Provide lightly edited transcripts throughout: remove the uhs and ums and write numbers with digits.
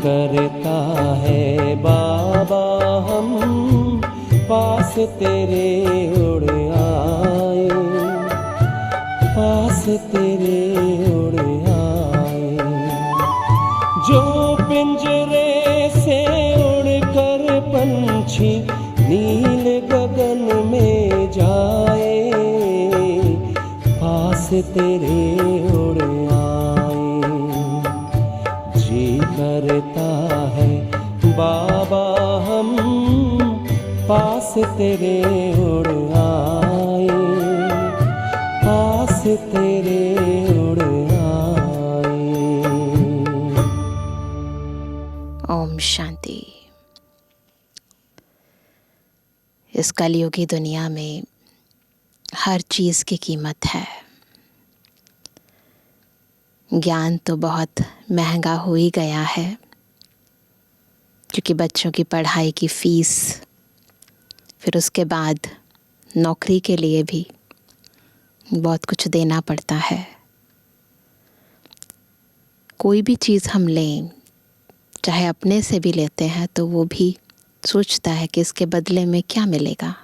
करता है बाबा हम पास तेरे उड़ आए, पास तेरे उड़ आए। जो पिंजरे से उड़कर पंछी नील गगन में जाए, पास तेरे उड़ आए। जी करता है बाबा हम पास तेरे उड़ आए, पास तेरे उड़ आए। ओम शांति। इस कलयुगी दुनिया में हर चीज़ की कीमत है। ज्ञान तो बहुत महंगा हो ही गया है, क्योंकि बच्चों की पढ़ाई की फ़ीस, फिर उसके बाद नौकरी के लिए भी बहुत कुछ देना पड़ता है। कोई भी चीज़ हम लें, चाहे अपने से भी लेते हैं, तो वो भी सोचता है कि इसके बदले में क्या मिलेगा।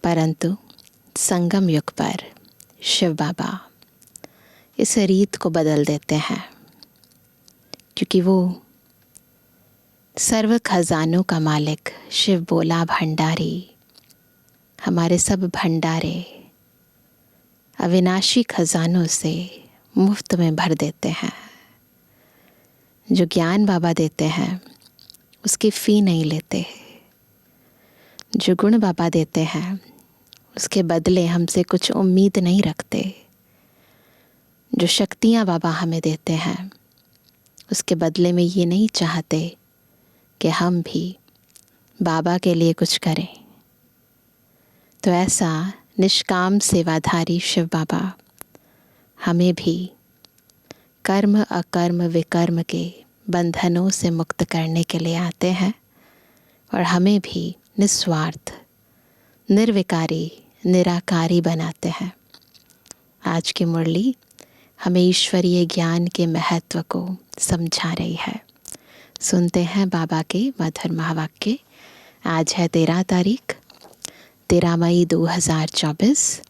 परंतु संगम युग पर शिव बाबा इस रीत को बदल देते हैं, क्योंकि वो सर्व खजानों का मालिक शिव बोला भंडारी, हमारे सब भंडारे अविनाशी खजानों से मुफ्त में भर देते हैं। जो ज्ञान बाबा देते हैं उसकी फ़ी नहीं लेते। जो गुण बाबा देते हैं उसके बदले हमसे कुछ उम्मीद नहीं रखते। जो शक्तियाँ बाबा हमें देते हैं उसके बदले में ये नहीं चाहते कि हम भी बाबा के लिए कुछ करें। तो ऐसा निष्काम सेवाधारी शिव बाबा हमें भी कर्म अकर्म विकर्म के बंधनों से मुक्त करने के लिए आते हैं और हमें भी निस्वार्थ, निर्विकारी, निराकारी बनाते हैं। आज की मुरली हमें ईश्वरीय ज्ञान के महत्व को समझा रही है। सुनते हैं बाबा के मधुर महावाक्य। आज है 13 तारीख, 13 मई 2024।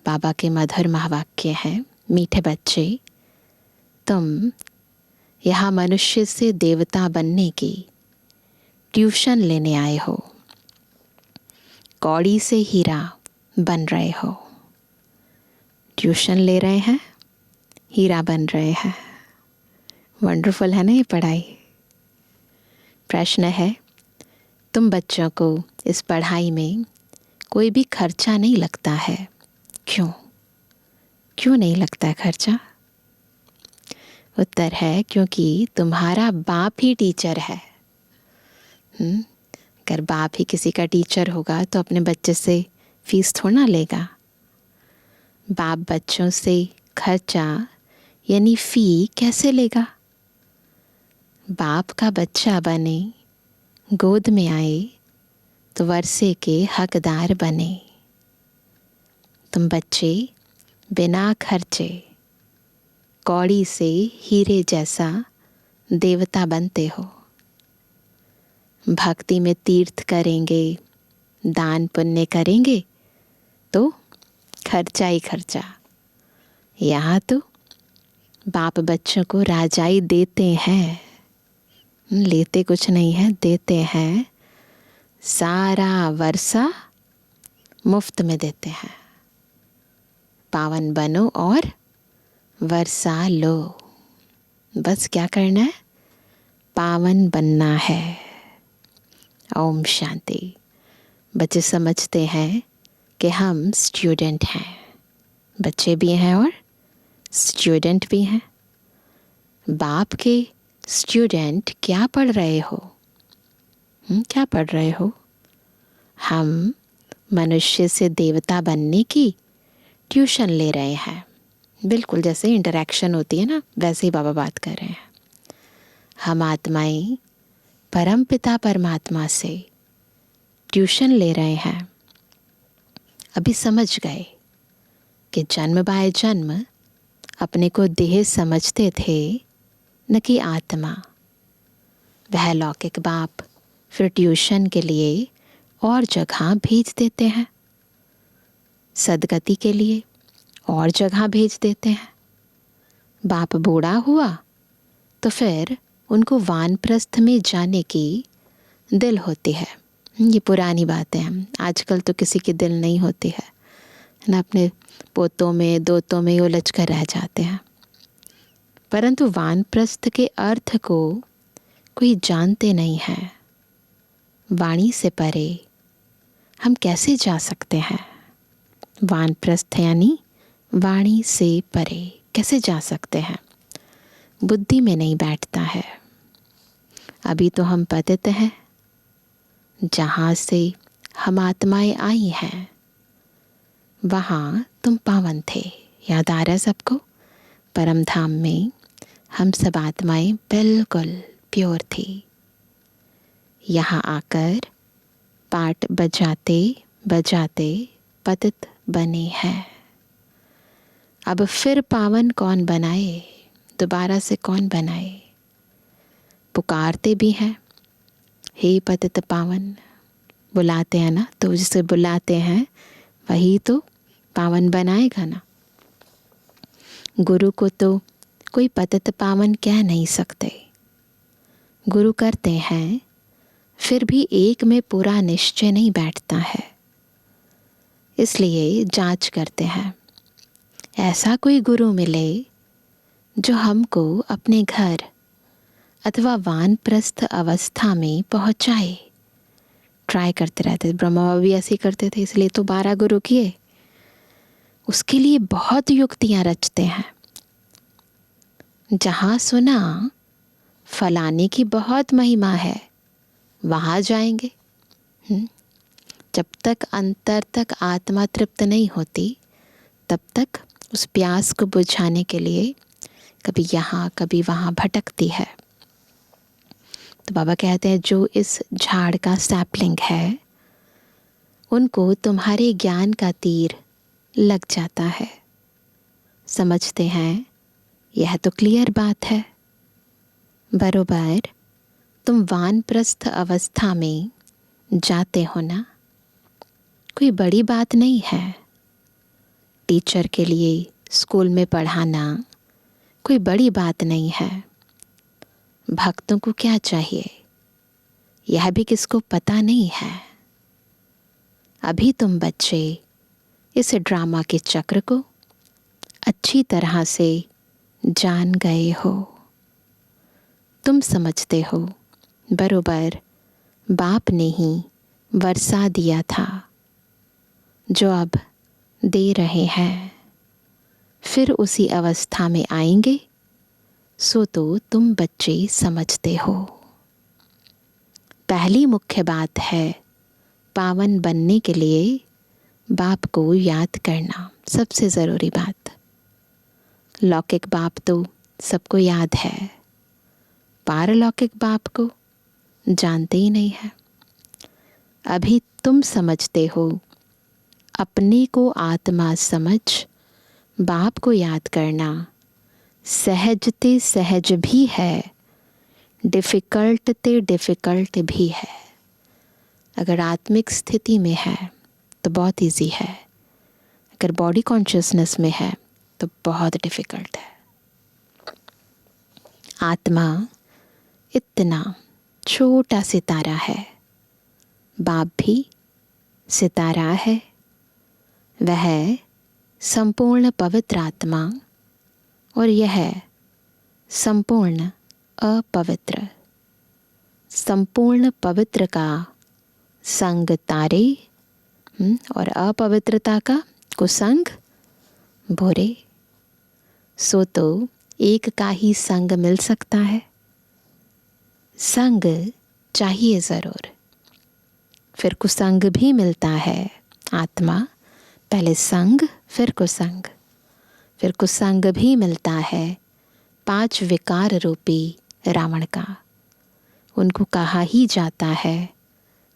बाबा के मधुर महावाक्य हैं, मीठे बच्चे, तुम यहाँ मनुष्य से देवता बनने की ट्यूशन लेने आए हो। कौड़ी से हीरा बन रहे हो। ट्यूशन ले रहे हैं, हीरा बन रहे हैं। वंडरफुल है ना ये पढ़ाई। प्रश्न है, तुम बच्चों को इस पढ़ाई में कोई भी खर्चा नहीं लगता है, क्यों? क्यों नहीं लगता है खर्चा? उत्तर है, क्योंकि तुम्हारा बाप ही टीचर है। अगर बाप ही किसी का टीचर होगा तो अपने बच्चे से फीस थोड़ा ना लेगा। बाप बच्चों से खर्चा यानी फ़ी कैसे लेगा? बाप का बच्चा बने, गोद में आए तो वर्षे के हकदार बने। तुम बच्चे बिना खर्चे कौड़ी से हीरे जैसा देवता बनते हो। भक्ति में तीर्थ करेंगे, दान पुण्य करेंगे तो खर्चा ही खर्चा। यहाँ तो बाप बच्चों को राजाई देते हैं, लेते कुछ नहीं है, देते हैं। सारा वर्षा मुफ्त में देते हैं। पावन बनो और वर्षा लो। बस क्या करना है? पावन बनना है। ओम शांति। बच्चे समझते हैं कि हम स्टूडेंट हैं। बच्चे भी हैं और स्टूडेंट भी हैं। बाप के स्टूडेंट क्या पढ़ रहे हो? क्या पढ़ रहे हो? हम मनुष्य से देवता बनने की ट्यूशन ले रहे हैं। बिल्कुल जैसे इंटरेक्शन होती है ना, वैसे ही बाबा बात कर रहे हैं। हम आत्माएं परम पिता परमात्मा से ट्यूशन ले रहे हैं। अभी समझ गए कि जन्म बाय जन्म अपने को देह समझते थे, न कि आत्मा। वह लौकिक बाप फिर ट्यूशन के लिए और जगह भेज देते हैं, सदगति के लिए और जगह भेज देते हैं। बाप बूढ़ा हुआ तो फिर उनको वानप्रस्थ में जाने की दिल होती है। ये पुरानी बातें हैं, आजकल तो किसी की दिल नहीं होती है ना, अपने पोतों में दोतों में उलझ कर रह जाते हैं। परंतु वानप्रस्थ के अर्थ को कोई जानते नहीं है। वाणी से परे हम कैसे जा सकते हैं? वानप्रस्थ यानी वाणी से परे कैसे जा सकते हैं? बुद्धि में नहीं बैठता है। अभी तो हम पतित हैं, जहाँ से हम आत्माएं आई हैं वहाँ तुम पावन थे। याद आ रहा है सबको? परम धाम में हम सब आत्माएं बिल्कुल प्योर थी। यहाँ आकर पाठ बजाते बजाते पतित बने हैं। अब फिर पावन कौन बनाए? दोबारा से कौन बनाए? पुकारते भी हैं, हे पतित पावन, बुलाते हैं ना, तो जिसे बुलाते हैं वही तो पावन बनाएगा ना। गुरु को तो कोई पतित पावन कह नहीं सकते। गुरु करते हैं, फिर भी एक में पूरा निश्चय नहीं बैठता है, इसलिए जांच करते हैं। ऐसा कोई गुरु मिले जो हमको अपने घर अथवा वानप्रस्थ अवस्था में पहुंचाए। ट्राई करते रहते। ब्रह्मा बाबा भी ऐसे ही करते थे, इसलिए तो 12 गुरु किए। उसके लिए बहुत युक्तियां रचते हैं। जहां सुना फलाने की बहुत महिमा है, वहां जाएंगे। जब तक अंतर तक आत्मा तृप्त नहीं होती, तब तक उस प्यास को बुझाने के लिए कभी यहाँ कभी वहाँ भटकती है। तो बाबा कहते हैं, जो इस झाड़ का सैपलिंग है, उनको तुम्हारे ज्ञान का तीर लग जाता है। समझते हैं, यह तो क्लियर बात है। बरोबर तुम वानप्रस्थ अवस्था में जाते हो ना, कोई बड़ी बात नहीं है। टीचर के लिए स्कूल में पढ़ाना कोई बड़ी बात नहीं है। भक्तों को क्या चाहिए, यह भी किसको पता नहीं है। अभी तुम बच्चे इस ड्रामा के चक्र को अच्छी तरह से जान गए हो। तुम समझते हो बरोबर बाप ने ही वर्षा दिया था, जो अब दे रहे हैं। फिर उसी अवस्था में आएंगे, सो तो तुम बच्चे समझते हो। पहली मुख्य बात है पावन बनने के लिए बाप को याद करना, सबसे ज़रूरी बात। लौकिक बाप तो सबको याद है, पारलौकिक बाप को जानते ही नहीं है। अभी तुम समझते हो, अपने को आत्मा समझ बाप को याद करना सहजते सहज भी है, डिफ़िकल्ट ते डिफ़िकल्ट भी है। अगर आत्मिक स्थिति में है तो बहुत इजी है, अगर बॉडी कॉन्शियसनेस में है तो बहुत डिफ़िकल्ट है। आत्मा इतना छोटा सितारा है, बाप भी सितारा है। वह संपूर्ण पवित्र आत्मा और यह संपूर्ण अपवित्र। संपूर्ण पवित्र का संग तारे और अपवित्रता का कुसंग बुरे। सो तो एक का ही संग मिल सकता है, संग चाहिए ज़रूर। फिर कुसंग भी मिलता है। आत्मा पहले संग फिर कुसंग, फिर कुसंग भी मिलता है 5 विकार रूपी रावण का। उनको कहा ही जाता है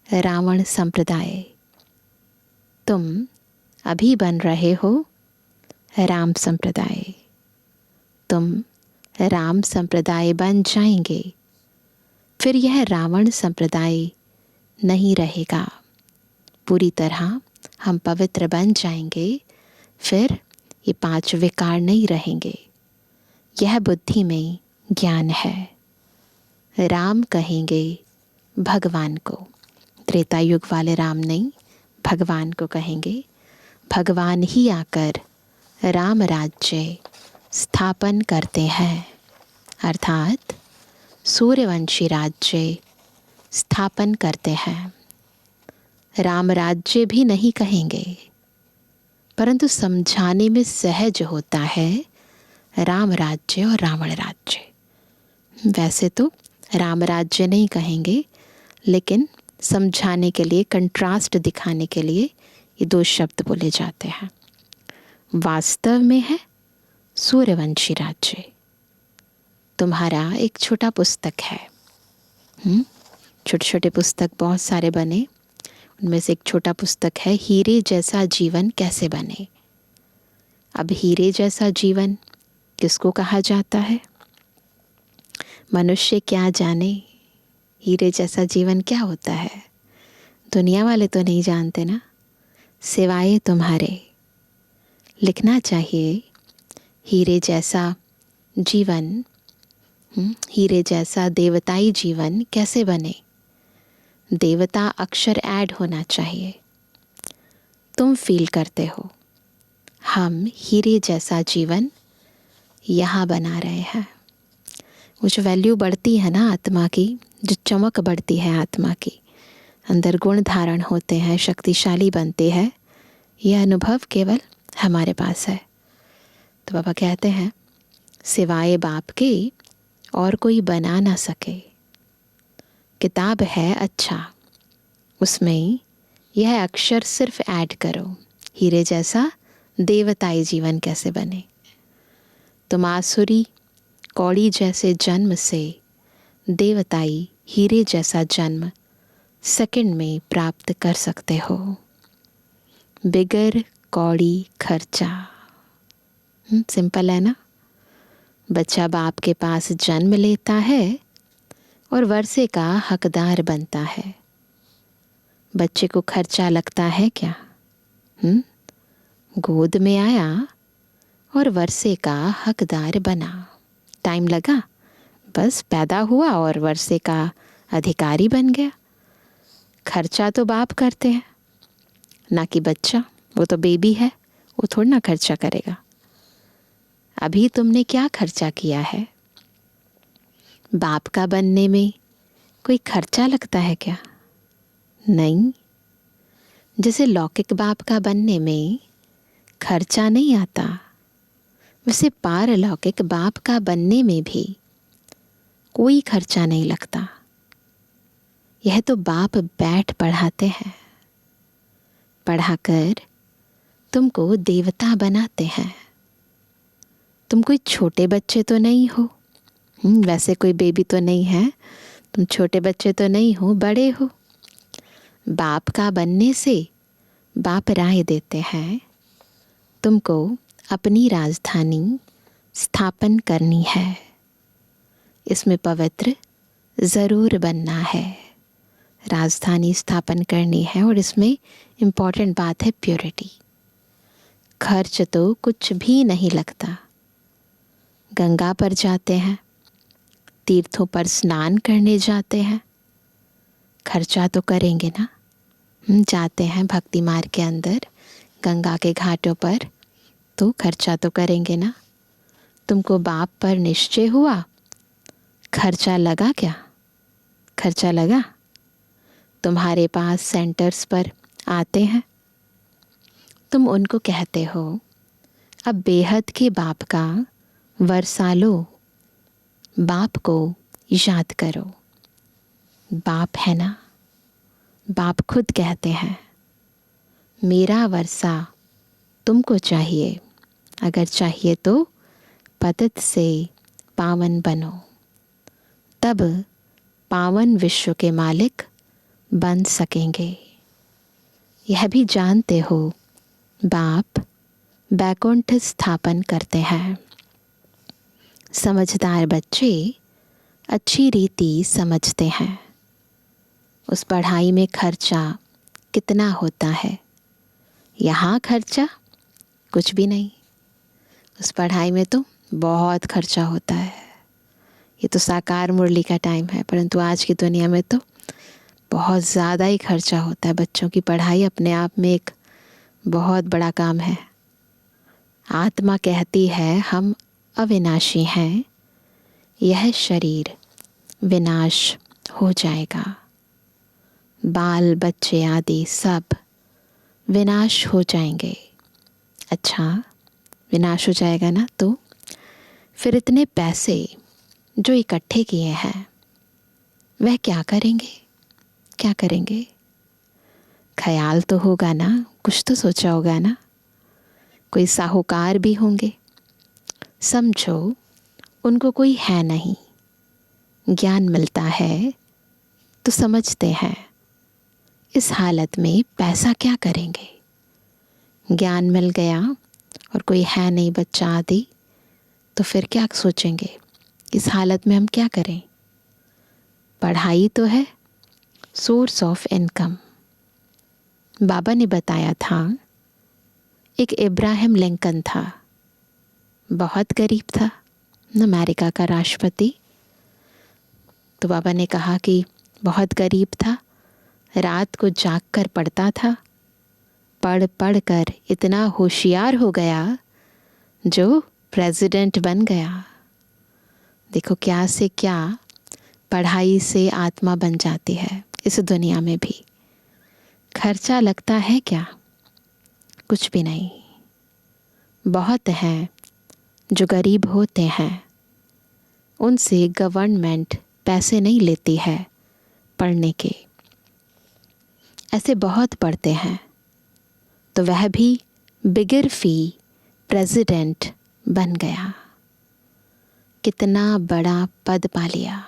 रावण संप्रदाय। तुम अभी बन रहे हो राम संप्रदाय। तुम राम संप्रदाय बन जाएंगे, फिर यह रावण संप्रदाय नहीं रहेगा। पूरी तरह हम पवित्र बन जाएंगे, फिर ये 5 विकार नहीं रहेंगे। यह बुद्धि में ज्ञान है। राम कहेंगे भगवान को, त्रेता युग वाले राम नहीं, भगवान को कहेंगे। भगवान ही आकर राम राज्य स्थापन करते हैं, अर्थात सूर्यवंशी राज्य स्थापन करते हैं। राम राज्य भी नहीं कहेंगे, परंतु समझाने में सहज होता है राम राज्य और रावण राज्य। वैसे तो राम राज्य नहीं कहेंगे, लेकिन समझाने के लिए, कंट्रास्ट दिखाने के लिए ये 2 शब्द बोले जाते हैं। वास्तव में है सूर्यवंशी राज्य। तुम्हारा एक छोटा पुस्तक है, छोटे छोटे पुस्तक बहुत सारे बने, उनमें से एक छोटा पुस्तक है हीरे जैसा जीवन कैसे बने। अब हीरे जैसा जीवन किसको कहा जाता है? मनुष्य क्या जाने हीरे जैसा जीवन क्या होता है। दुनिया वाले तो नहीं जानते ना, सिवाय तुम्हारे। लिखना चाहिए हीरे जैसा जीवन, हीरे जैसा देवताई जीवन कैसे बने। देवता अक्षर ऐड होना चाहिए। तुम फील करते हो हम हीरे जैसा जीवन यहाँ बना रहे हैं। वो जो वैल्यू बढ़ती है ना आत्मा की, जो चमक बढ़ती है आत्मा की, अंदर गुण धारण होते हैं, शक्तिशाली बनते हैं, यह अनुभव केवल हमारे पास है। तो बाबा कहते हैं सिवाय बाप के और कोई बना ना सके। किताब है अच्छा, उसमें यह अक्षर सिर्फ ऐड करो, हीरे जैसा देवताई जीवन कैसे बने। तुम आसुरी कौड़ी जैसे जन्म से देवताई हीरे जैसा जन्म सेकंड में प्राप्त कर सकते हो, बिगर कौड़ी खर्चा। सिंपल है ना। बच्चा बाप के पास जन्म लेता है और वर्षे का हकदार बनता है। बच्चे को खर्चा लगता है क्या? गोद में आया और वर्षे का हकदार बना। टाइम लगा, बस पैदा हुआ और वर्षे का अधिकारी बन गया। खर्चा तो बाप करते हैं, ना कि बच्चा। वो तो बेबी है, वो थोड़ा ना खर्चा करेगा। अभी तुमने क्या खर्चा किया है? बाप का बनने में कोई खर्चा लगता है क्या? नहीं। जैसे लौकिक बाप का बनने में खर्चा नहीं आता, वैसे पारलौकिक बाप का बनने में भी कोई खर्चा नहीं लगता। यह तो बाप बैठ पढ़ाते हैं, पढ़ाकर तुमको देवता बनाते हैं। तुम कोई छोटे बच्चे तो नहीं हो, वैसे कोई बेबी तो नहीं है, तुम छोटे बच्चे तो नहीं हो, बड़े हो। बाप का बनने से बाप राय देते हैं तुमको अपनी राजधानी स्थापन करनी है। इसमें पवित्र ज़रूर बनना है, राजधानी स्थापन करनी है। और इसमें इम्पॉर्टेंट बात है प्योरिटी। खर्च तो कुछ भी नहीं लगता। गंगा पर जाते हैं, तीर्थों पर स्नान करने जाते हैं, खर्चा तो करेंगे ना। जाते हैं भक्ति मार्ग के अंदर गंगा के घाटों पर, तो खर्चा तो करेंगे ना। तुमको बाप पर निश्चय हुआ, खर्चा लगा क्या? खर्चा लगा? तुम्हारे पास सेंटर्स पर आते हैं, तुम उनको कहते हो अब बेहद के बाप का वर्षा लो, बाप को याद करो। बाप है ना, बाप खुद कहते हैं मेरा वर्षा तुमको चाहिए, अगर चाहिए तो पतित से पावन बनो, तब पावन विश्व के मालिक बन सकेंगे। यह भी जानते हो बाप बैकुंठ स्थापन करते हैं, समझदार बच्चे अच्छी रीति समझते हैं उस पढ़ाई में खर्चा कितना होता है। यहाँ खर्चा कुछ भी नहीं, उस पढ़ाई में तो बहुत खर्चा होता है। ये तो साकार मुरली का टाइम है, परंतु आज की दुनिया में तो बहुत ज़्यादा ही खर्चा होता है। बच्चों की पढ़ाई अपने आप में एक बहुत बड़ा काम है। आत्मा कहती है हम अविनाशी हैं, यह शरीर विनाश हो जाएगा। बाल बच्चे आदि सब विनाश हो जाएंगे। अच्छा, विनाश हो जाएगा ना, तो फिर इतने पैसे जो इकट्ठे किए हैं वह क्या करेंगे? क्या करेंगे? ख्याल तो होगा ना, कुछ तो सोचा होगा ना। कोई साहूकार भी होंगे, समझो उनको कोई है नहीं। ज्ञान मिलता है तो समझते हैं इस हालत में पैसा क्या करेंगे। ज्ञान मिल गया और कोई है नहीं बच्चा आदि, तो फिर क्या सोचेंगे इस हालत में हम क्या करें। पढ़ाई तो है सोर्स ऑफ इनकम। बाबा ने बताया था एक इब्राहिम लिंकन था, बहुत गरीब था, अमेरिका का राष्ट्रपति। तो बाबा ने कहा कि बहुत गरीब था, रात को जाग कर पढ़ता था, पढ़ पढ़ कर इतना होशियार हो गया जो प्रेसिडेंट बन गया। देखो क्या से क्या पढ़ाई से आत्मा बन जाती है। इस दुनिया में भी खर्चा लगता है क्या? कुछ भी नहीं। बहुत हैं जो गरीब होते हैं, उनसे गवर्नमेंट पैसे नहीं लेती है पढ़ने के। ऐसे बहुत पढ़ते हैं तो वह भी बिगर फी प्रेसिडेंट बन गया। कितना बड़ा पद पा लिया।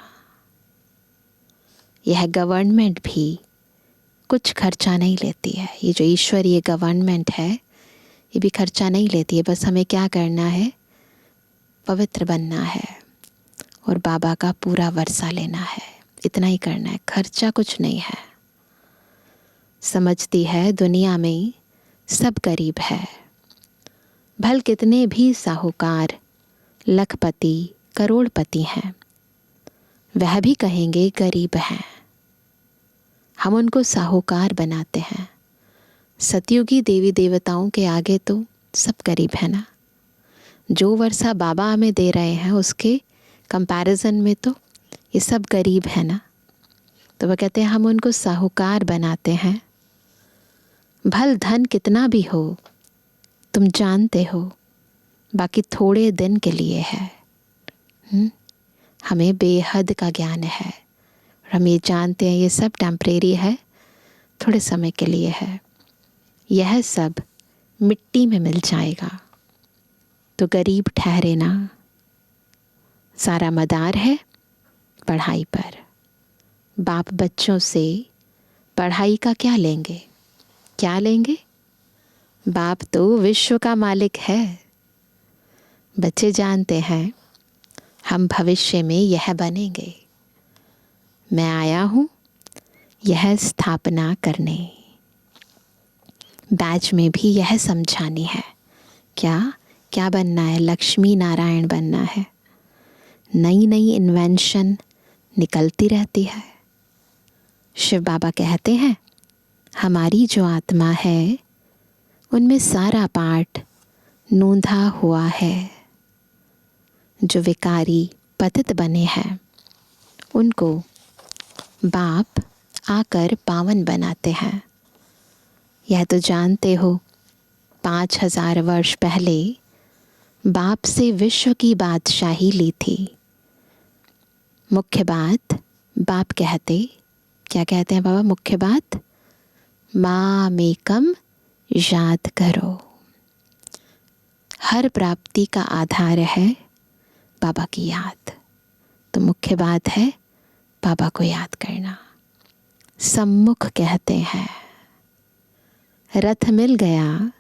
यह गवर्नमेंट भी कुछ खर्चा नहीं लेती है। ये जो ईश्वरीय गवर्नमेंट है ये भी खर्चा नहीं लेती है। बस हमें क्या करना है, पवित्र बनना है और बाबा का पूरा वर्षा लेना है, इतना ही करना है। खर्चा कुछ नहीं है। समझती है दुनिया में सब गरीब है। भल कितने भी साहूकार लखपति करोड़पति हैं, वह भी कहेंगे गरीब हैं। हम उनको साहूकार बनाते हैं। सतयुगी देवी देवताओं के आगे तो सब गरीब है ना। जो वर्षा बाबा हमें दे रहे हैं उसके कंपैरिजन में तो ये सब गरीब है ना। तो वह कहते हैं हम उनको साहूकार बनाते हैं। भल धन कितना भी हो तुम जानते हो, बाकी थोड़े दिन के लिए है। हमें बेहद का ज्ञान है और हम ये जानते हैं ये सब टेम्परेरी है, थोड़े समय के लिए है। यह सब मिट्टी में मिल जाएगा। तो गरीब ठहरे ना। सारा मदार है पढ़ाई पर। बाप बच्चों से पढ़ाई का क्या लेंगे? क्या लेंगे? बाप तो विश्व का मालिक है। बच्चे जानते हैं हम भविष्य में यह बनेंगे। मैं आया हूँ यह स्थापना करने। बैच में भी यह समझानी है। क्या क्या बनना है? लक्ष्मी नारायण बनना है। नई नई इन्वेंशन निकलती रहती है। शिव बाबा कहते हैं हमारी जो आत्मा है उनमें सारा पाठ नूंधा हुआ है। जो विकारी पतित बने हैं उनको बाप आकर पावन बनाते हैं। यह तो जानते हो 5000 वर्ष पहले बाप से विश्व की बादशाही ली थी। मुख्य बात बाप कहते, क्या कहते हैं बाबा? मुख्य बात मामेकम याद करो। हर प्राप्ति का आधार है बाबा की याद। तो मुख्य बात है बाबा को याद करना। सम्मुख कहते हैं रथ मिल गया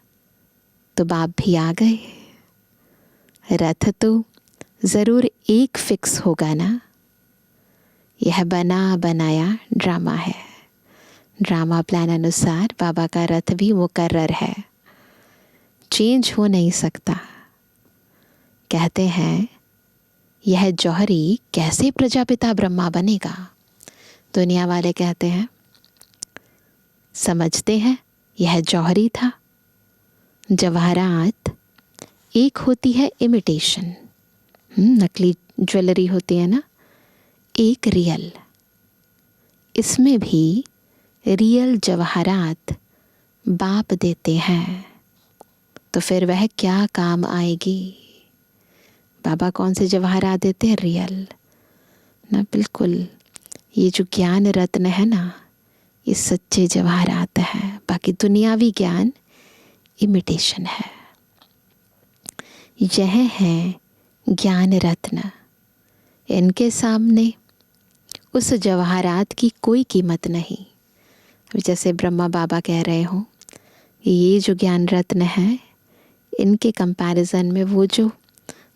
तो बाप भी आ गए। रथ तो ज़रूर एक फिक्स होगा ना। यह बना बनाया ड्रामा है। ड्रामा प्लान अनुसार बाबा का रथ भी मुकर्रर है, चेंज हो नहीं सकता। कहते हैं यह जौहरी कैसे प्रजापिता ब्रह्मा बनेगा? दुनिया वाले कहते हैं, समझते हैं यह जौहरी था। जवाहरात एक होती है इमिटेशन, नकली ज्वेलरी होती है ना, एक रियल। इसमें भी रियल जवाहरात बाप देते हैं, तो फिर वह क्या काम आएगी? बाबा कौन से जवाहरात देते हैं? रियल ना, बिल्कुल। ये जो ज्ञान रत्न है ना, ये सच्चे जवाहरात है। बाकी दुनियावी ज्ञान इमिटेशन है। यह है ज्ञान रत्न। इनके सामने उस जवाहरात की कोई कीमत नहीं। जैसे ब्रह्मा बाबा कह रहे हो, ये जो ज्ञान रत्न है, इनके कंपैरिजन में वो जो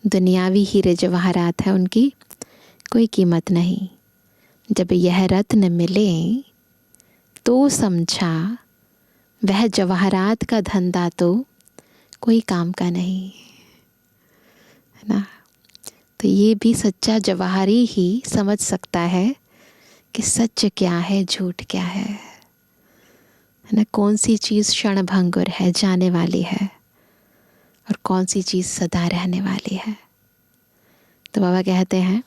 दुनियावी हीरे जवाहरात है, उनकी कोई कीमत नहीं। जब यह रत्न मिले तो समझा वह जवाहरात का धंधा तो कोई काम का नहीं है ना। तो ये भी सच्चा जवाहरी ही समझ सकता है कि सच क्या है, झूठ क्या है ना। कौन सी चीज़ क्षण भंगुर है, जाने वाली है, और कौन सी चीज़ सदा रहने वाली है। तो बाबा कहते हैं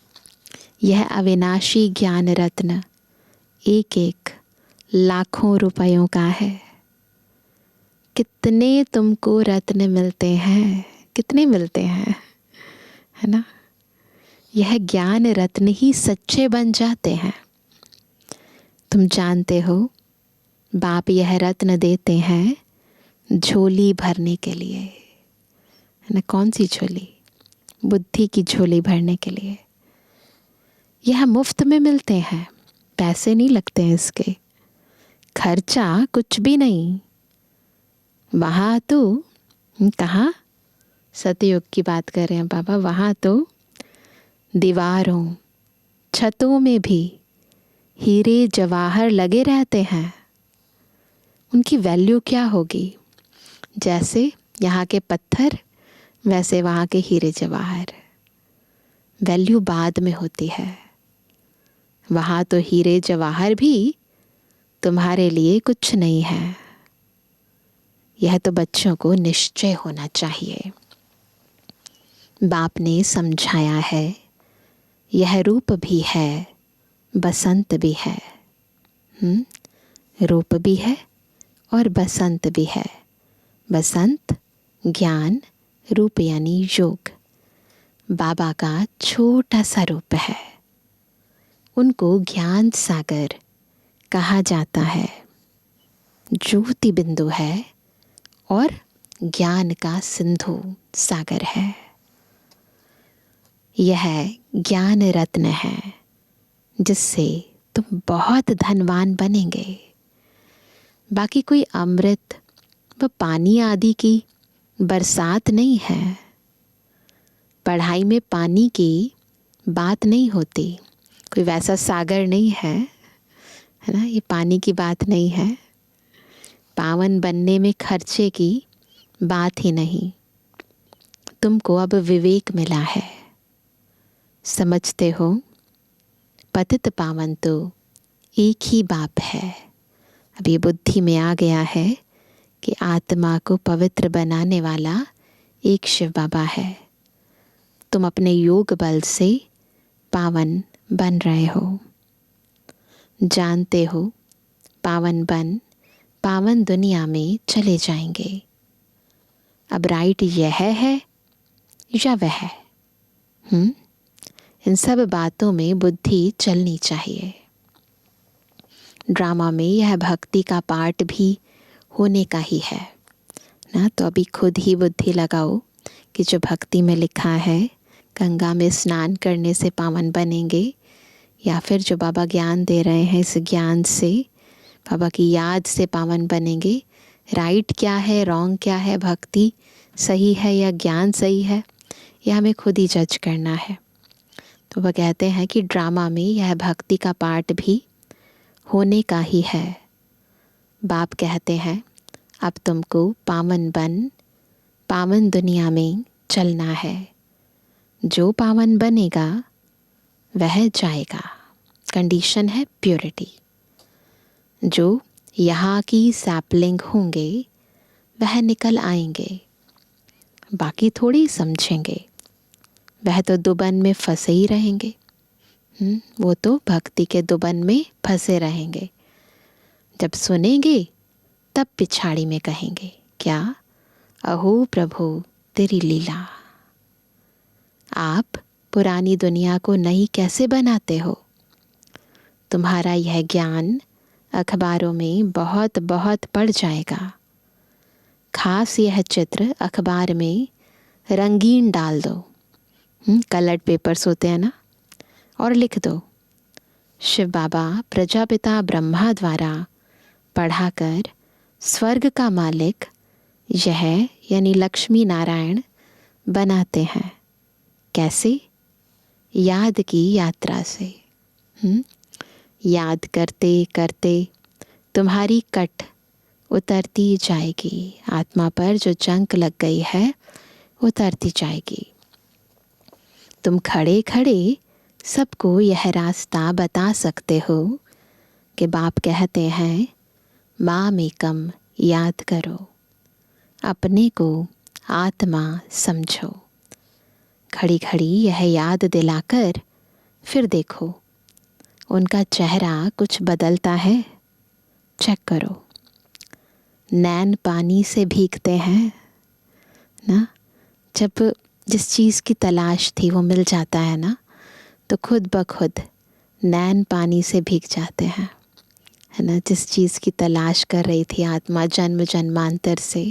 यह अविनाशी ज्ञान रत्न एक एक लाखों रुपयों का है। कितने तुमको रत्न मिलते हैं, कितने मिलते हैं, है ना। यह ज्ञान रत्न ही सच्चे बन जाते हैं। तुम जानते हो बाप यह रत्न देते हैं झोली भरने के लिए, है ना। कौन सी झोली? बुद्धि की झोली भरने के लिए। यह मुफ्त में मिलते हैं, पैसे नहीं लगते हैं इसके, खर्चा कुछ भी नहीं। वहाँ तो कहाँ, सतयुग की बात कर रहे हैं बाबा, वहाँ तो दीवारों छतों में भी हीरे जवाहर लगे रहते हैं। उनकी वैल्यू क्या होगी? जैसे यहाँ के पत्थर, वैसे वहाँ के हीरे जवाहर। वैल्यू बाद में होती है। वहाँ तो हीरे जवाहर भी तुम्हारे लिए कुछ नहीं है। यह तो बच्चों को निश्चय होना चाहिए। बाप ने समझाया है यह रूप भी है, बसंत भी है। रूप भी है और बसंत भी है। बसंत ज्ञान, रूप यानी योग। बाबा का छोटा सा रूप है। उनको ज्ञान सागर कहा जाता है। ज्योति बिंदु है और ज्ञान का सिंधु सागर है। यह ज्ञान रत्न है जिससे तुम बहुत धनवान बनेंगे। बाकी कोई अमृत व पानी आदि की बरसात नहीं है। पढ़ाई में पानी की बात नहीं होती, कोई वैसा सागर नहीं है, है ना। ये पानी की बात नहीं है। पावन बनने में खर्चे की बात ही नहीं। तुमको अब विवेक मिला है, समझते हो पतित पावन तो एक ही बाप है। अब ये बुद्धि में आ गया है कि आत्मा को पवित्र बनाने वाला एक शिव बाबा है। तुम अपने योग बल से पावन बन रहे हो। जानते हो पावन बन पावन दुनिया में चले जाएंगे। अब राइट यह है या वह है? इन सब बातों में बुद्धि चलनी चाहिए। ड्रामा में यह भक्ति का पार्ट भी होने का ही है ना। तो अभी खुद ही बुद्धि लगाओ कि जो भक्ति में लिखा है गंगा में स्नान करने से पावन बनेंगे, या फिर जो बाबा ज्ञान दे रहे हैं इस ज्ञान से, बाबा की याद से पावन बनेंगे। राइट क्या है, रॉन्ग क्या है, भक्ति सही है या ज्ञान सही है, या हमें खुद ही जज करना है। तो वह कहते हैं कि ड्रामा में यह भक्ति का पार्ट भी होने का ही है। बाप कहते हैं अब तुमको पावन बन पावन दुनिया में चलना है। जो पावन बनेगा वह जाएगा। कंडीशन है प्योरिटी। जो यहाँ की सैपलिंग होंगे वह निकल आएंगे, बाकी थोड़ी समझेंगे। वह तो दुबन में फंसे ही रहेंगे। वो तो भक्ति के दुबन में फंसे रहेंगे। जब सुनेंगे तब पिछाड़ी में कहेंगे क्या, अहो प्रभु तेरी लीला। आप पुरानी दुनिया को नई कैसे बनाते हो? तुम्हारा यह ज्ञान अखबारों में बहुत बहुत पड़ जाएगा। खास यह चित्र अखबार में रंगीन डाल दो, कलर्ड पेपर्स होते हैं ना, और लिख दो शिव बाबा प्रजापिता ब्रह्मा द्वारा पढ़ाकर स्वर्ग का मालिक यह यानी लक्ष्मी नारायण बनाते हैं। कैसे? याद की यात्रा से। याद करते करते तुम्हारी कट उतरती जाएगी। आत्मा पर जो जंक लग गई है उतरती जाएगी। तुम खड़े खड़े सबको यह रास्ता बता सकते हो कि बाप कहते हैं माम एकम याद करो, अपने को आत्मा समझो। खड़ी खड़ी यह याद दिलाकर फिर देखो उनका चेहरा कुछ बदलता है। चेक करो। नैन पानी से भीगते हैं ना। जब जिस चीज़ की तलाश थी वो मिल जाता है ना, तो खुद ब खुद नैन पानी से भीग जाते हैं, है ना। जिस चीज़ की तलाश कर रही थी आत्मा जन्म जन्मांतर से,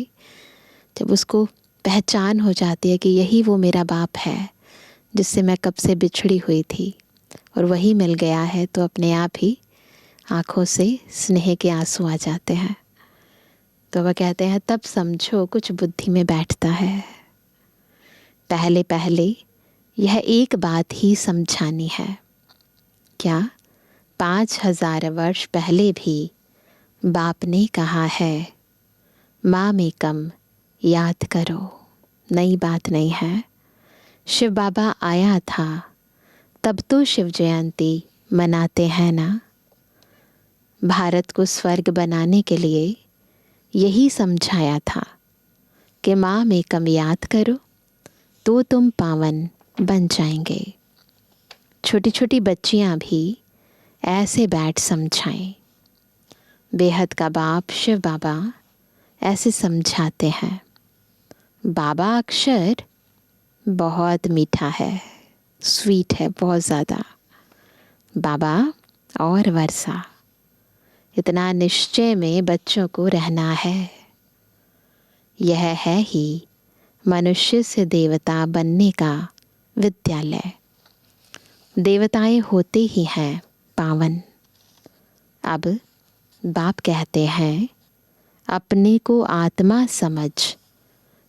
जब उसको पहचान हो जाती है कि यही वो मेरा बाप है जिससे मैं कब से बिछड़ी हुई थी और वही मिल गया है, तो अपने आप ही आँखों से स्नेह के आंसू आ जाते हैं। तो वह कहते हैं तब समझो कुछ बुद्धि में बैठता है। पहले पहले यह एक बात ही समझानी है। क्या? 5000 वर्ष पहले भी बाप ने कहा है माम एकम याद करो। नई बात नहीं है। शिव बाबा आया था तब तो शिव जयंती मनाते हैं ना। भारत को स्वर्ग बनाने के लिए यही समझाया था कि माम एकम याद करो तो तुम पावन बन जाएंगे। छोटी छोटी बच्चियां भी ऐसे बैठ समझाएं। बेहद का बाप शिव बाबा ऐसे समझाते हैं। बाबा अक्षर बहुत मीठा है, स्वीट है बहुत ज़्यादा। बाबा और वर्षा, इतना निश्चय में बच्चों को रहना है। यह है ही मनुष्य से देवता बनने का विद्यालय। देवताएं होते ही हैं पावन। अब बाप कहते हैं अपने को आत्मा समझ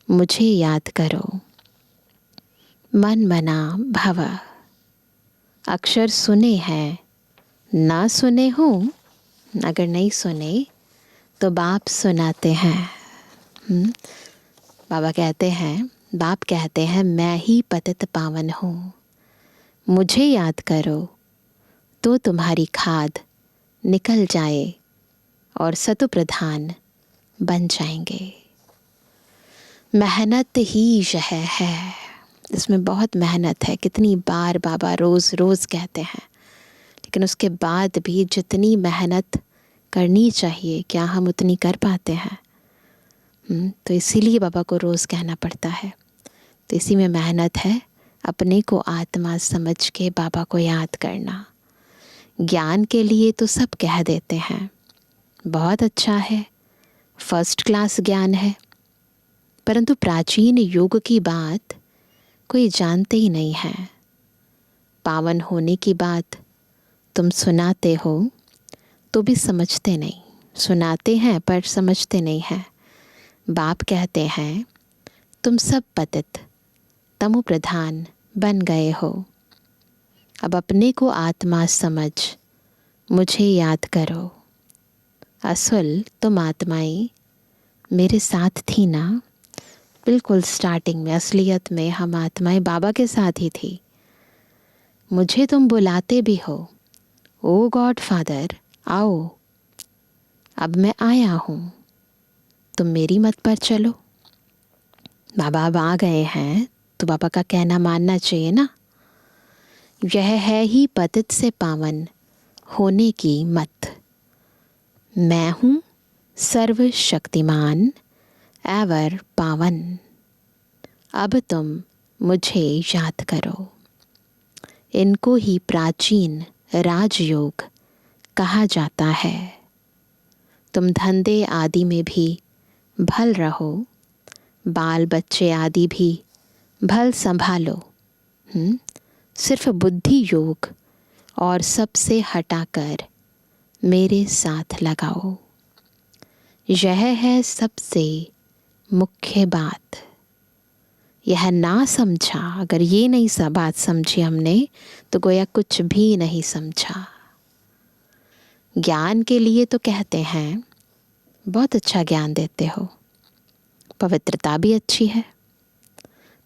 मुझे याद करो। मन मना भव। अक्षर सुने हैं, ना सुने हो, अगर नहीं सुने तो बाप सुनाते हैं। बाबा कहते हैं, बाप कहते हैं मैं ही पतित पावन हूँ। मुझे याद करो तो तुम्हारी खाद निकल जाए और सतु प्रधान बन जाएंगे। मेहनत ही यह है। इसमें बहुत मेहनत है। कितनी बार बाबा रोज़ रोज़ कहते हैं, लेकिन उसके बाद भी जितनी मेहनत करनी चाहिए क्या हम उतनी कर पाते हैं? तो इसीलिए बाबा को रोज़ कहना पड़ता है। तो इसी में मेहनत है, अपने को आत्मा समझ के बाबा को याद करना। ज्ञान के लिए तो सब कह देते हैं बहुत अच्छा है, फर्स्ट क्लास ज्ञान है, परंतु प्राचीन युग की बात कोई जानते ही नहीं है। पावन होने की बात तुम सुनाते हो तो भी समझते नहीं। सुनाते हैं पर समझते नहीं हैं। बाप कहते हैं तुम सब पतित तमो प्रधान बन गए हो। अब अपने को आत्मा समझ मुझे याद करो। असल तुम आत्माएं मेरे साथ थी ना। बिल्कुल स्टार्टिंग में, असलियत में हम आत्माएं बाबा के साथ ही थी। मुझे तुम बुलाते भी हो, ओ गॉड फादर आओ। अब मैं आया हूँ, तुम मेरी मत पर चलो। बाबा अब आ गए हैं तो बाबा का कहना मानना चाहिए ना। यह है ही पतित से पावन होने की मत। मैं हूँ सर्वशक्तिमान एवर पावन। अब तुम मुझे याद करो। इनको ही प्राचीन राजयोग कहा जाता है। तुम धंधे आदि में भी भल रहो, बाल बच्चे आदि भी भल संभालो। सिर्फ बुद्धि योग और सबसे हटाकर मेरे साथ लगाओ। यह है सबसे मुख्य बात। यह ना समझा, अगर ये नहीं सा बात समझी हमने तो गोया कुछ भी नहीं समझा। ज्ञान के लिए तो कहते हैं बहुत अच्छा ज्ञान देते हो, पवित्रता भी अच्छी है,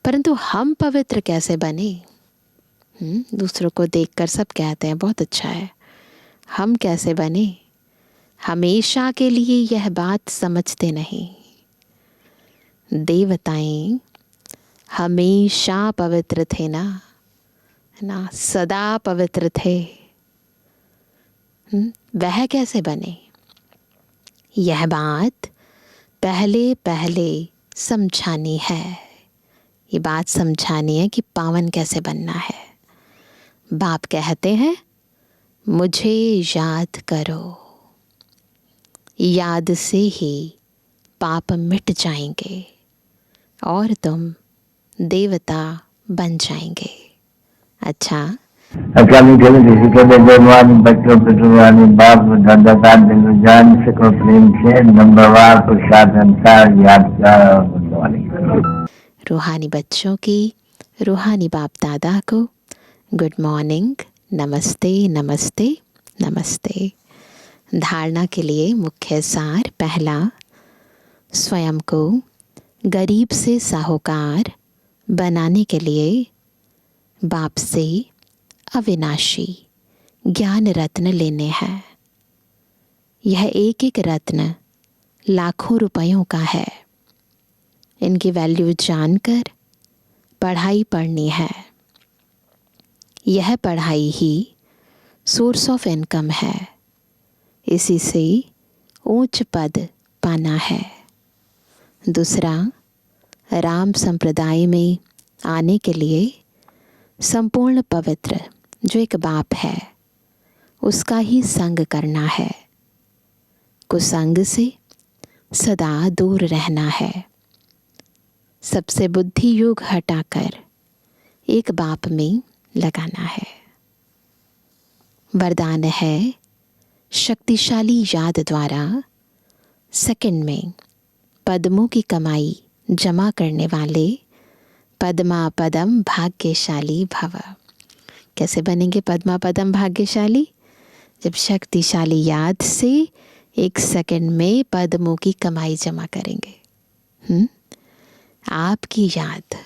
परंतु हम पवित्र कैसे बने? दूसरों को देखकर सब कहते हैं बहुत अच्छा है, हम कैसे बने? हमेशा के लिए यह बात समझते नहीं। देवताएं हमेशा पवित्र थे ना, है ना, सदा पवित्र थे। वह कैसे बने? यह बात पहले पहले समझानी है। ये बात समझानी है कि पावन कैसे बनना है। बाप कहते हैं मुझे याद करो। याद से ही पाप मिट जाएंगे और तुम देवता बन जाएंगे। अच्छा, अकाली दल के बेजवानी बच्चों पितृवानी बाप दादा का दिल जान सको प्रेम से नंबरवार प्रसाद अनुसार यादगार और गुणवानी। रूहानी बच्चों की रूहानी बाप दादा को गुड मॉर्निंग, नमस्ते नमस्ते नमस्ते। धारणा के लिए मुख्य सार। पहला, स्वयं को गरीब से साहूकार बनाने के लिए बाप से अविनाशी ज्ञान रत्न लेने हैं। यह एक एक रत्न लाखों रुपयों का है। इनकी वैल्यू जानकर पढ़ाई पढ़नी है। यह पढ़ाई ही सोर्स ऑफ इनकम है। इसी से ऊंच पद पाना है। दूसरा, राम संप्रदाय में आने के लिए संपूर्ण पवित्र जो एक बाप है उसका ही संग करना है। कुसंग से सदा दूर रहना है। सबसे बुद्धि योग हटाकर एक बाप में लगाना है। वरदान है शक्तिशाली याद द्वारा सेकंड में पद्मों की कमाई जमा करने वाले पद्मा पदम भाग्यशाली भव। कैसे बनेंगे पद्मा पदम भाग्यशाली? जब शक्तिशाली याद से एक सेकंड में पद्मों की कमाई जमा करेंगे। आपकी याद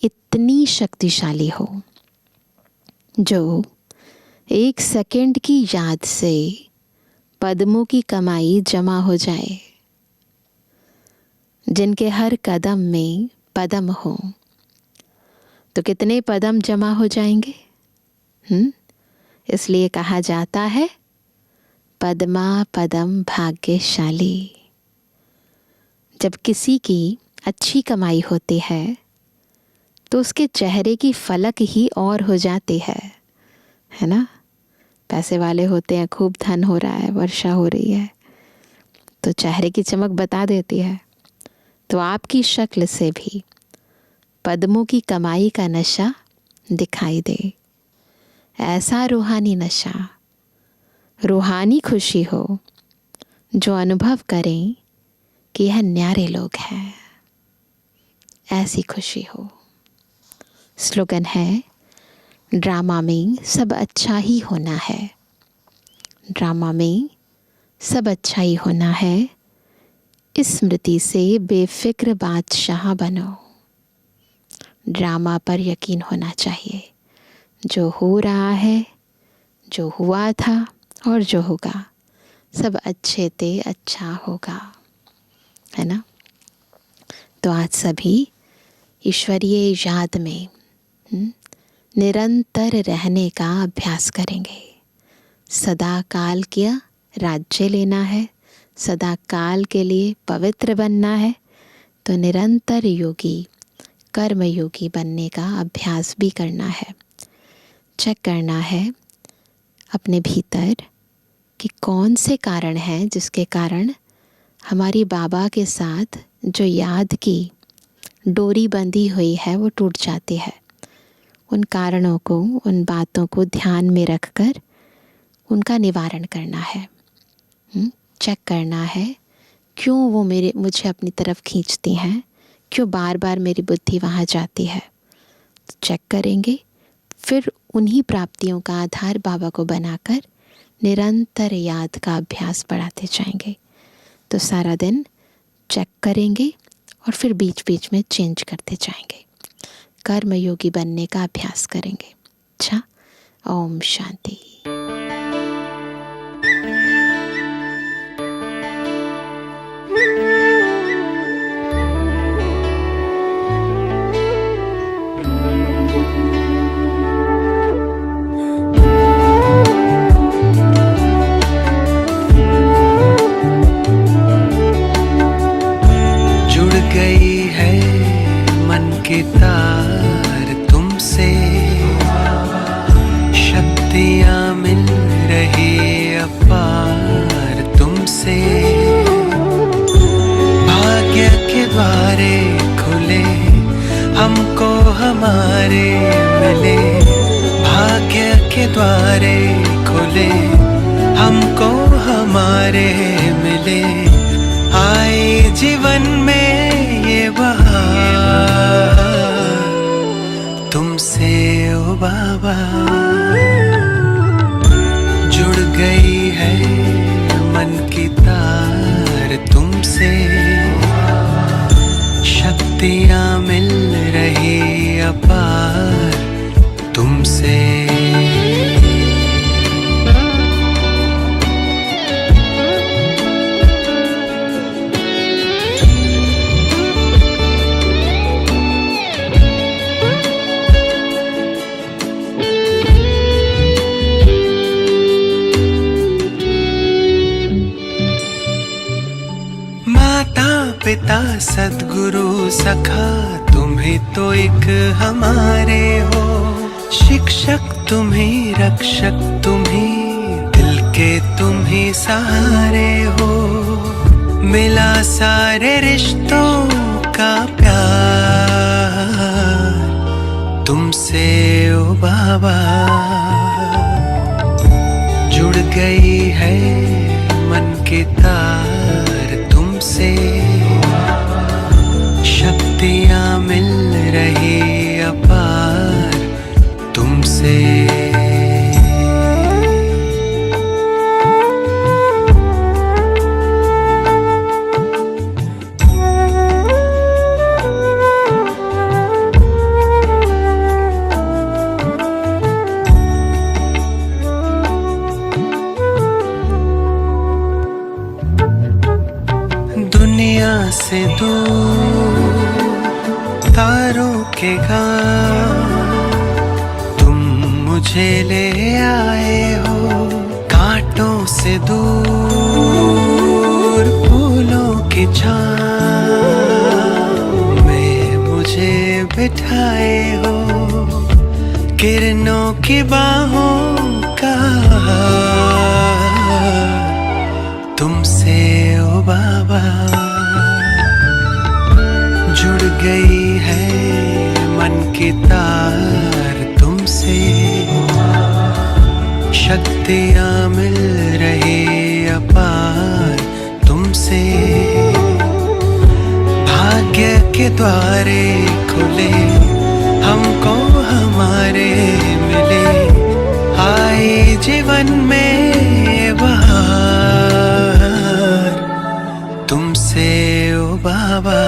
इतनी शक्तिशाली हो जो एक सेकंड की याद से पद्मों की कमाई जमा हो जाए। जिनके हर कदम में पदम हो तो कितने पदम जमा हो जाएंगे? इसलिए कहा जाता है पद्मा पदम भाग्यशाली। जब किसी की अच्छी कमाई होती है तो उसके चेहरे की फलक ही और हो जाती है ना। पैसे वाले होते हैं, खूब धन हो रहा है, वर्षा हो रही है, तो चेहरे की चमक बता देती है। तो आपकी शक्ल से भी पद्मों की कमाई का नशा दिखाई दे। ऐसा रूहानी नशा, रूहानी खुशी हो जो अनुभव करें कि यह न्यारे लोग हैं। ऐसी खुशी हो। स्लोगन है, ड्रामा में सब अच्छा ही होना है। ड्रामा में सब अच्छा ही होना है। इस स्मृति से बेफिक्र बादशाह बनो। ड्रामा पर यकीन होना चाहिए। जो हो रहा है, जो हुआ था और जो होगा, सब अच्छे ते अच्छा होगा, है ना। तो आज सभी ईश्वरीय याद में निरंतर रहने का अभ्यास करेंगे। सदा काल का राज्य लेना है, सदा काल के लिए पवित्र बनना है, तो निरंतर योगी, कर्म योगी बनने का अभ्यास भी करना है। चेक करना है अपने भीतर कि कौन से कारण हैं जिसके कारण हमारी बाबा के साथ जो याद की डोरी बंधी हुई है वो टूट जाती है। उन कारणों को, उन बातों को ध्यान में रखकर उनका निवारण करना है। चेक करना है क्यों वो मुझे अपनी तरफ खींचती हैं, क्यों बार बार मेरी बुद्धि वहाँ जाती है। तो चेक करेंगे, फिर उन्हीं प्राप्तियों का आधार बाबा को बनाकर निरंतर याद का अभ्यास बढ़ाते जाएंगे। तो सारा दिन चेक करेंगे और फिर बीच बीच में चेंज करते जाएंगे। कर्मयोगी बनने का अभ्यास करेंगे। अच्छा, ओम शांति। तार तुमसे शक्तियाँ मिल रही अपार तुमसे। भाग्य के द्वारे खुले हमको हमारे मिले। भाग्य के द्वारे खुले हमको हमारे मिले। आए जीवन में ये बहार तुमसे ओ बाबा। जुड़ गई है मन की तार तुमसे। शक्तियाँ मिल रही अपार तुमसे। पिता सद्गुरु सखा तुम्ही तो एक हमारे हो। शिक्षक तुम्ही, रक्षक तुम्ही, दिल के तुम्ही सहारे हो। मिला सारे रिश्तों का प्यार तुमसे ओ बाबा। जुड़ गई है मन की तार तुमसे। शक्तियाँ मिल रही अपार तुमसे। दुनिया से दूर तारों के गांव तुम मुझे ले आए हो। कांटों से दूर फूलों की छाँव में मुझे बिठाए हो। किरणों की बाहों का तुमसे ओ बाबा। जुड़ गई है मन की तार तुमसे। शक्तियाँ मिल रही अपार तुमसे। भाग्य के द्वारे खुले हमको हमारे मिले, आए जीवन में बहार तुमसे ओ बाबा।